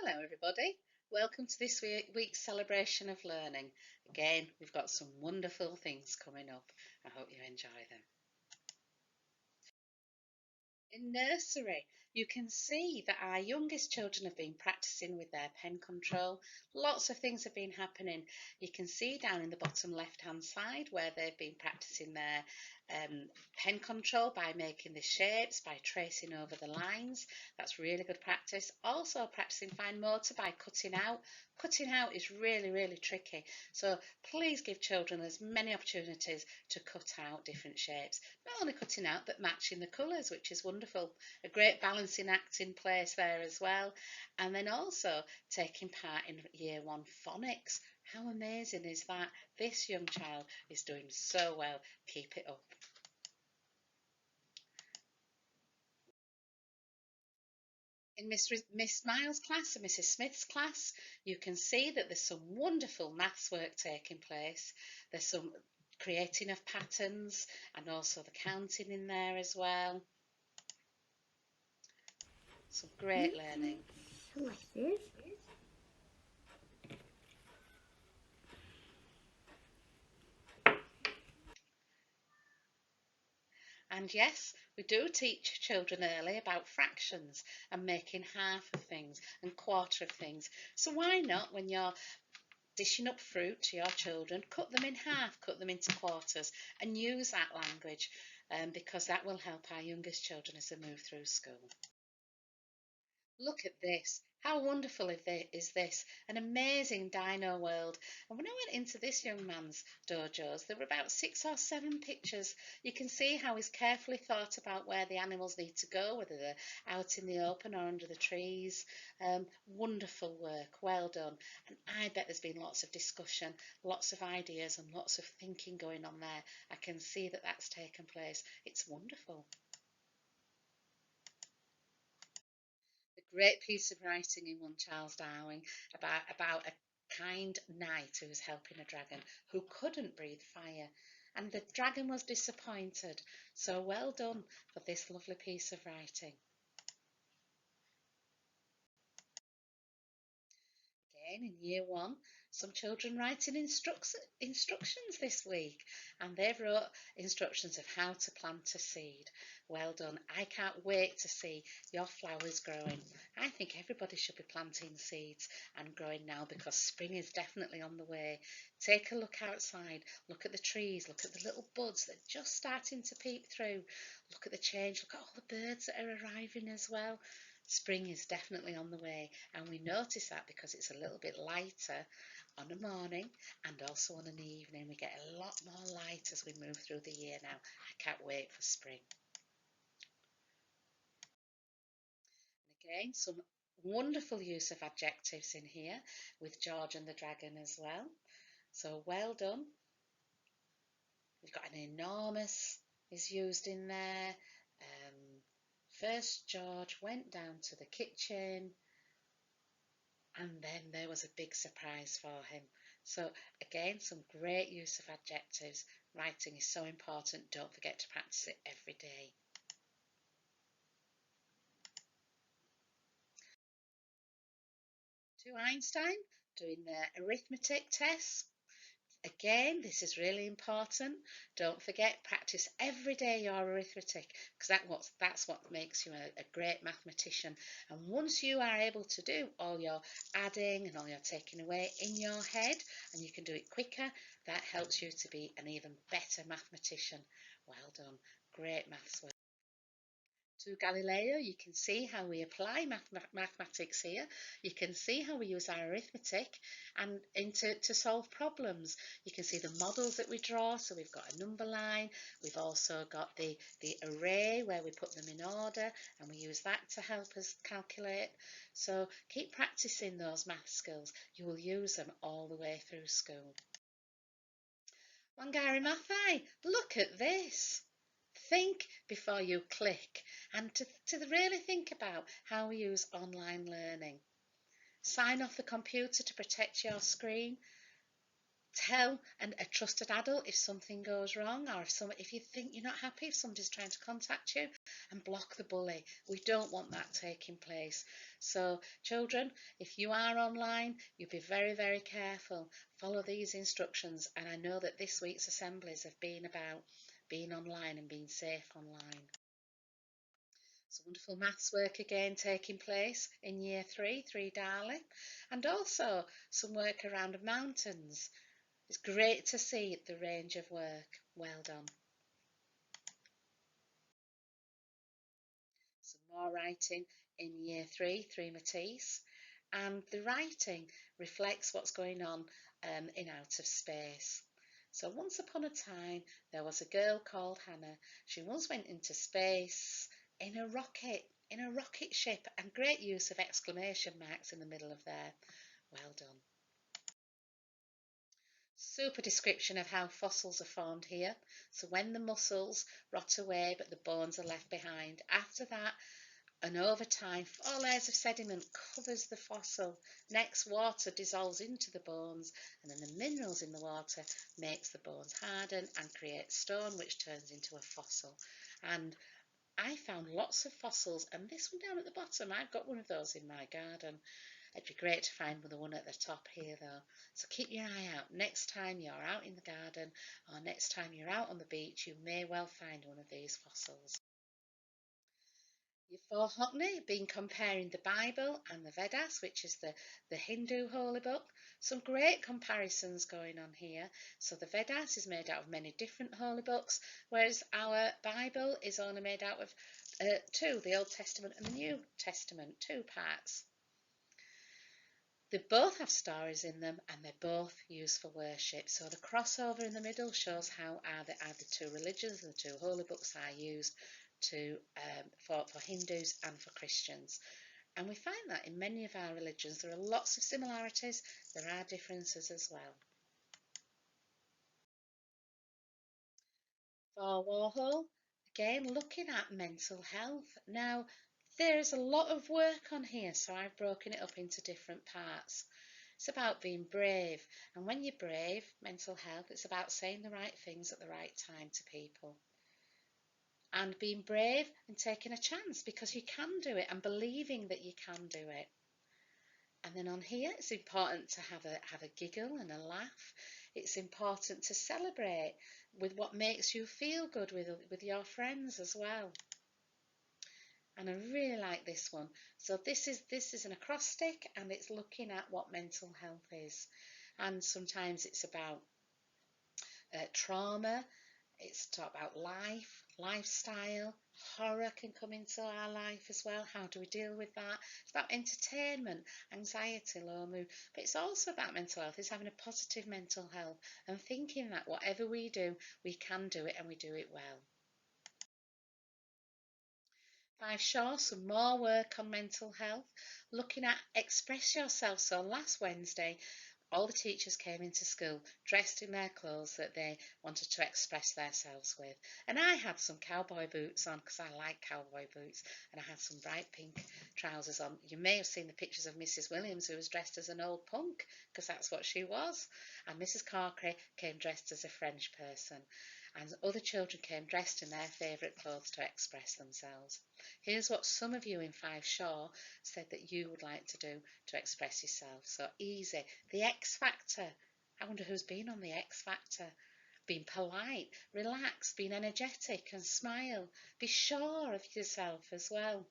Hello everybody, welcome to this week's celebration of learning. Again, we've got some wonderful things coming up. I hope you enjoy them. In nursery, you can see that our youngest children have been practicing with their pen control. Lots of things have been happening. You can see down in the bottom left hand side where they've been practicing their pen control by making the shapes, by tracing over the lines. That's really good practice. Also practicing fine motor by cutting out. Cutting out is really tricky. So please give children as many opportunities to cut out different shapes. Not only cutting out but matching the colours, which is wonderful. A great balancing act in place there as well. And then also taking part in Year 1 phonics. How amazing is that? This young child is doing so well. Keep it up. In Miss Miles' class and Mrs. Smith's class, you can see that there's some wonderful maths work taking place. There's some creating of patterns and also the counting in there as well. Some great learning. Like this. And yes, we do teach children early about fractions and making half of things and quarter of things. So why not, when you're dishing up fruit to your children, cut them in half, cut them into quarters and use that language, because that will help our youngest children as they move through school. Look at this. How wonderful is this? An amazing dino world. And when I went into this young man's dojos, there were about 6 or 7 pictures. You can see how he's carefully thought about where the animals need to go, whether they're out in the open or under the trees. Wonderful work. Well done. And I bet there's been lots of discussion, lots of ideas and lots of thinking going on there. I can see that that's taken place. It's wonderful. Great piece of writing in one Charles Darwin about a kind knight who was helping a dragon who couldn't breathe fire, and the dragon was disappointed. So well done for this lovely piece of writing. Again, in Year 1, some children writing instructions this week, and they've wrote instructions of how to plant a seed. Well done. I can't wait to see your flowers growing. I think everybody should be planting seeds and growing now, because spring is definitely on the way. Take a look outside, look at the trees, look at the little buds that are just starting to peep through. Look at the change, look at all the birds that are arriving as well. Spring is definitely on the way, and we notice that because it's a little bit lighter on a morning and also on an evening. We get a lot more light as we move through the year now. I can't wait for spring. And again, some wonderful use of adjectives in here with George and the dragon as well. So well done. We've got an enormous is used in there. First George went down to the kitchen, and then there was a big surprise for him. So again, some great use of adjectives. Writing is so important. Don't forget to practice it every day. To Einstein, doing the arithmetic tests. Again, this is really important. Don't forget, practice every day your arithmetic, because that's what makes you a great mathematician. And once you are able to do all your adding and all your taking away in your head, and you can do it quicker, that helps you to be an even better mathematician. Well done. Great maths work. To Galileo, you can see how we apply mathematics here. You can see how we use our arithmetic and to solve problems. You can see the models that we draw. So we've got a number line. We've also got the array where we put them in order, and we use that to help us calculate. So keep practicing those math skills. You will use them all the way through school. Wangari Maathai, look at this. Think before you click, and to really think about how we use online learning. Sign off the computer to protect your screen. Tell a trusted adult if something goes wrong, or if you think you're not happy, if somebody's trying to contact you, and block the bully. We don't want that taking place. So children, if you are online, you'll be very, very careful. Follow these instructions, and I know that this week's assemblies have been about being online and being safe online. Some wonderful maths work again taking place in year 3 Darley, and also some work around the mountains. It's great to see the range of work. Well done. Some more writing in year 3 Matisse, and the writing reflects what's going on in outer space. So once upon a time there was a girl called Hannah. She once went into space in a rocket ship, and great use of exclamation marks in the middle of there. Well done. Super description of how fossils are formed here. So when the muscles rot away but the bones are left behind, after that, and over time, 4 layers of sediment covers the fossil. Next, water dissolves into the bones, and then the minerals in the water makes the bones harden and create stone, which turns into a fossil. And I found lots of fossils, and this one down at the bottom, I've got one of those in my garden. It'd be great to find the one at the top here though. So keep your eye out. Next time you're out in the garden, or next time you're out on the beach, you may well find one of these fossils. Year 4 Hockney been comparing the Bible and the Vedas, which is the Hindu holy book. Some great comparisons going on here. So the Vedas is made out of many different holy books, whereas our Bible is only made out of two, the Old Testament and the New Testament, 2 parts. They both have stories in them, and they're both used for worship. So the crossover in the middle shows how the 2 religions and the 2 holy books are used for Hindus and for Christians. And we find that in many of our religions there are lots of similarities, there are differences as well. For Warhol, again looking at mental health. Now there's a lot of work on here, so I've broken it up into different parts. It's about being brave, and when you're brave, mental health, it's about saying the right things at the right time to people. And being brave and taking a chance because you can do it, and believing that you can do it. And then on here, it's important to have a giggle and a laugh. It's important to celebrate with what makes you feel good with your friends as well. And I really like this one. So this is an acrostic, and it's looking at what mental health is. And sometimes it's about trauma. It's talk about life, lifestyle, horror can come into our life as well. How do we deal with that? It's about entertainment, anxiety, low mood, but it's also about mental health. It's having a positive mental health and thinking that whatever we do, we can do it and we do it well. 5 Shaw, some more work on mental health, looking at express yourself. So last Wednesday, all the teachers came into school dressed in their clothes that they wanted to express themselves with. And I had some cowboy boots on because I like cowboy boots, and I had some bright pink trousers on. You may have seen the pictures of Mrs. Williams, who was dressed as an old punk, because that's what she was. And Mrs. Carcray came dressed as a French person. And other children came dressed in their favourite clothes to express themselves. Here's what some of you in 5 Shaw said that you would like to do to express yourself. So easy. The X Factor. I wonder who's been on the X Factor. Being polite, relaxed, being energetic and smile. Be sure of yourself as well.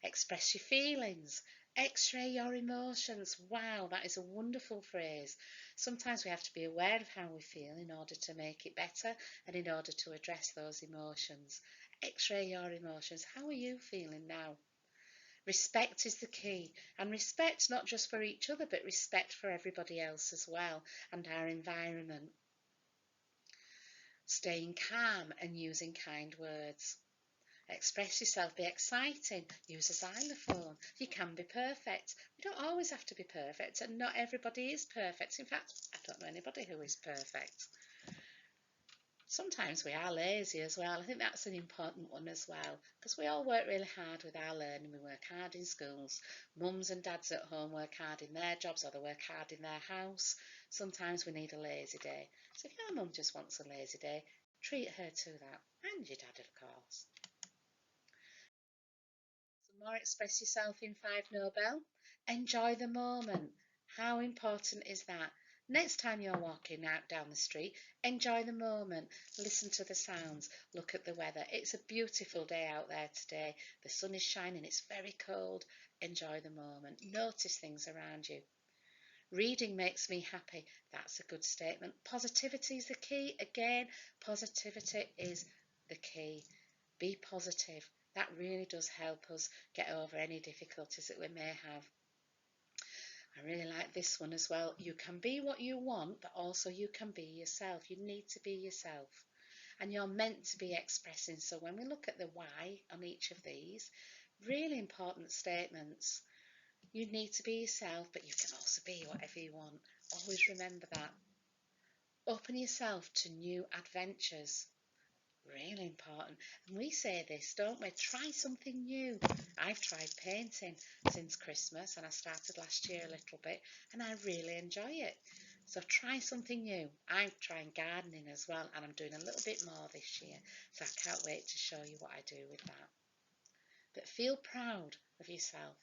Express your feelings. X-ray your emotions. Wow, that is a wonderful phrase. Sometimes we have to be aware of how we feel in order to make it better and in order to address those emotions. X-ray your emotions. How are you feeling now? Respect is the key, and respect not just for each other, but respect for everybody else as well, and our environment. Staying calm and using kind words. Express yourself, be exciting, use a xylophone. You can be perfect. We don't always have to be perfect, and not everybody is perfect. In fact, I don't know anybody who is perfect. Sometimes we are lazy as well. I think that's an important one as well, because we all work really hard with our learning. We work hard in schools. Mums and dads at home work hard in their jobs, or they work hard in their house. Sometimes we need a lazy day. So if your mum just wants a lazy day, treat her to that, and your dad, of course. more express yourself in 5 Nobel. Enjoy the moment. How important is that? Next time you're walking out down the street, enjoy the moment. Listen to the sounds. Look at the weather. It's a beautiful day out there today. The sun is shining. It's very cold. Enjoy the moment. Notice things around you. Reading makes me happy. That's a good statement. Positivity is the key. Again, positivity is the key. Be positive. That really does help us get over any difficulties that we may have. I really like this one as well. You can be what you want, but also you can be yourself. You need to be yourself. And you're meant to be expressing. So when we look at the why on each of these, really important statements. You need to be yourself, but you can also be whatever you want. Always remember that. Open yourself to new adventures. Really important. And we say this, don't we? Try something new. I've tried painting since Christmas, and I started last year a little bit, and I really enjoy it. So try something new. I'm trying gardening as well, and I'm doing a little bit more this year. So I can't wait to show you what I do with that. But feel proud of yourself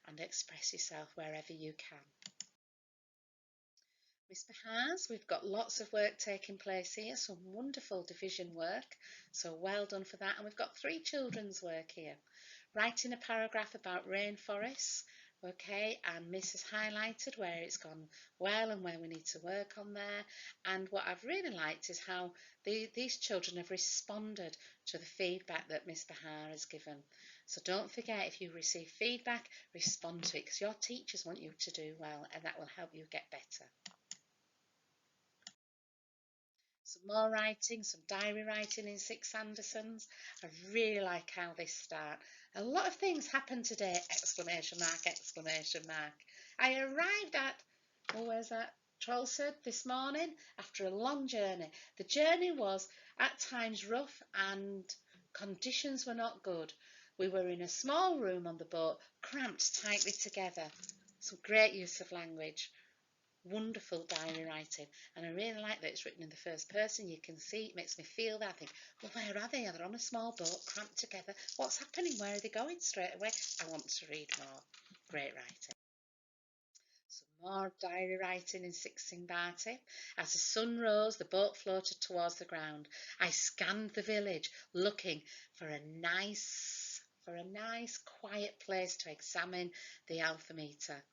and express yourself wherever you can. Miss Bahars, we've got lots of work taking place here, some wonderful division work, so well done for that. And we've got 3 children's work here. Writing a paragraph about rainforests, okay, and Miss has highlighted where it's gone well and where we need to work on there. And what I've really liked is how these children have responded to the feedback that Miss Bahar has given. So don't forget, if you receive feedback, respond to it, because your teachers want you to do well, and that will help you get better. Some more writing, some diary writing in 6 Sandersons. I really like how they start. A lot of things happened today, exclamation mark, exclamation mark. I arrived at, oh, where's that? Trollsted this morning after a long journey. The journey was at times rough and conditions were not good. We were in a small room on the boat, cramped tightly together. Some great use of language. Wonderful diary writing, and I really like that it's written in the first person. You can see it makes me feel that. I think, well, where are they? They're on a small boat, cramped together. What's happening? Where are they going? Straight away, I want to read more. Great writing. Some more diary writing in 6 Singbati. As the sun rose, the boat floated towards the ground. I scanned the village, looking for a nice quiet place to examine the altimeter.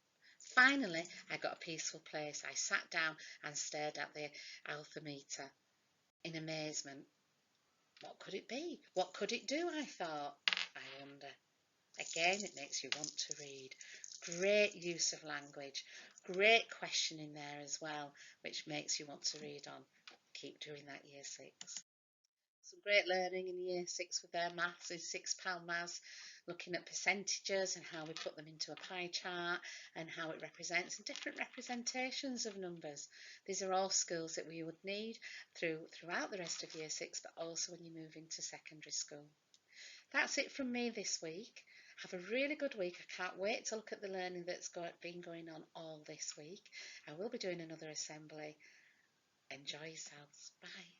Finally, I got a peaceful place. I sat down and stared at the altimeter in amazement. What could it be? What could it do? I thought. I wonder. Again, it makes you want to read. Great use of language. Great questioning there as well, which makes you want to read on. Keep doing that, Year 6. Some great learning in Year 6 with their maths, in £6 maths, looking at percentages and how we put them into a pie chart and how it represents and different representations of numbers. These are all skills that we would need throughout the rest of Year 6, but also when you move into secondary school. That's it from me this week. Have a really good week. I can't wait to look at the learning that's been going on all this week. I will be doing another assembly. Enjoy yourselves. Bye.